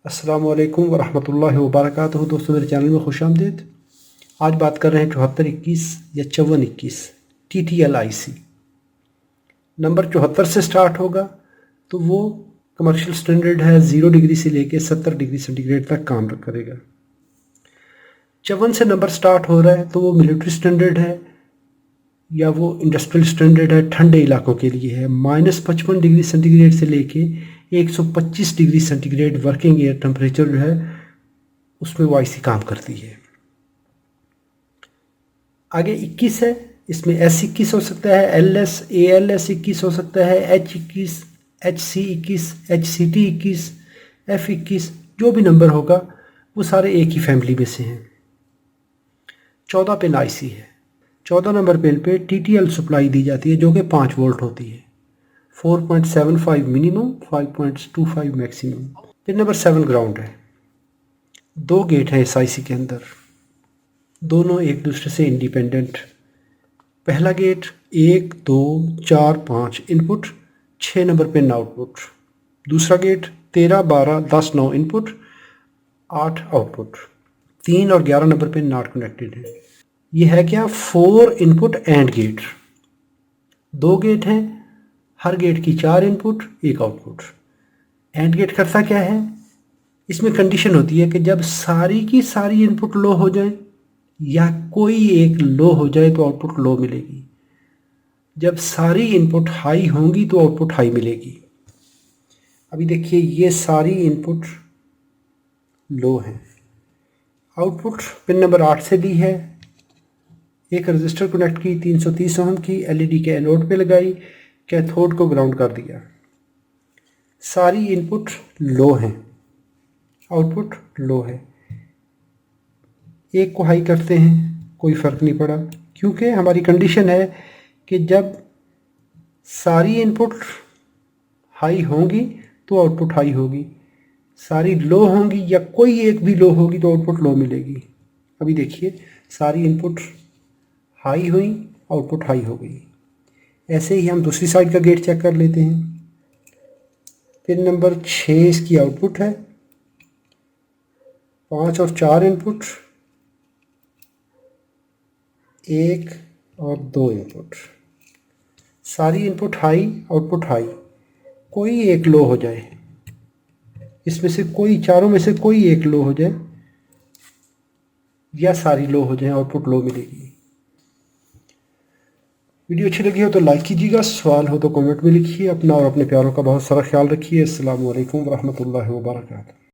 अस्सलामुअलैकुम वरहमतुल्लाहि वबरकातुहू। दोस्तों, मेरे चैनल में खुश आमदीद। आज बात कर रहे हैं 7421 या 5421 TTL-IC। नंबर 74 से स्टार्ट होगा तो वो कमर्शियल स्टैंडर्ड है, 0 डिग्री से लेके 70 डिग्री सेंटीग्रेड तक काम करेगा। 54 से नंबर स्टार्ट हो रहा है तो वो मिलिट्री स्टैंडर्ड है या वो इंडस्ट्रियल स्टैंडर्ड है, ठंडे इलाकों के लिए है। -55 डिग्री सेंटीग्रेड से लेके 125 degree centigrade working air temperature जो है उसमें वो IC काम करती है। आगे 21 है, इसमें S21 हो सकता है, LS ALS 21 हो सकता है, H21 HC21 HCT21 F21, जो भी नंबर होगा वो सारे एक ही फैमिली में से हैं। 14 पिन IC है। 14 नंबर पिन पे TTL सप्लाई दी जाती है जो कि 5 वोल्ट होती है। 4.75 minimum, 5.25 maximum. Pin number 7 ground है। 2 गेट हैं इस IC के अंदर, दोनों एक दूसरे से इंडिपेंडेंट। पहला gate 1 2 4 5 input, 6 number pin output. दूसरा गेट 13 12 10 9 इनपुट, 8 आउटपुट। 3 और 11 नंबर पिन नॉट कनेक्टेड है। ये है क्या? 4 इनपुट एंड गेट। 2 गेट हैं, हर गेट की 4 इनपुट 1 आउटपुट। एंड गेट करता क्या है? इसमें कंडीशन होती है कि जब सारी की सारी इनपुट लो हो जाए या कोई एक लो हो जाए तो आउटपुट लो मिलेगी। जब सारी इनपुट हाई होंगी तो आउटपुट हाई मिलेगी। अभी देखिए, ये सारी इनपुट लो हैं। आउटपुट पिन नंबर 8 से दी है। एक रजिस्टर कनेक्ट की 330 ओम की, LED के एनोड पे लगाई, कैथोड को ग्राउंड कर दिया। सारी इनपुट लो हैं, आउटपुट लो है। एक को हाई करते हैं, कोई फ़र्क नहीं पड़ा, क्योंकि हमारी कंडीशन है कि जब सारी इनपुट हाई होंगी तो आउटपुट हाई होगी, सारी लो होंगी या कोई एक भी लो होगी तो आउटपुट लो मिलेगी। अभी देखिए, सारी इनपुट हाई हुई, आउटपुट हाई हो गई। ऐसे ही हम दूसरी साइड का गेट चेक कर लेते हैं। पिन नंबर 6 इसकी आउटपुट है। 5 और 4 इनपुट, 1 और 2 इनपुट। सारी इनपुट हाई, आउटपुट हाई। कोई एक लो हो जाए, इसमें से कोई, चारों में से कोई एक लो हो जाए या सारी लो हो जाए, आउटपुट लो मिलेगी। वीडियो अच्छी लगी हो तो लाइक कीजिएगा, सवाल हो तो कमेंट में लिखिए। अपना और अपने प्यारों का बहुत सारा ख्याल रखिए। अस्सलामु अलैकुम वरहमतुल्लाहि वबरकातुहू।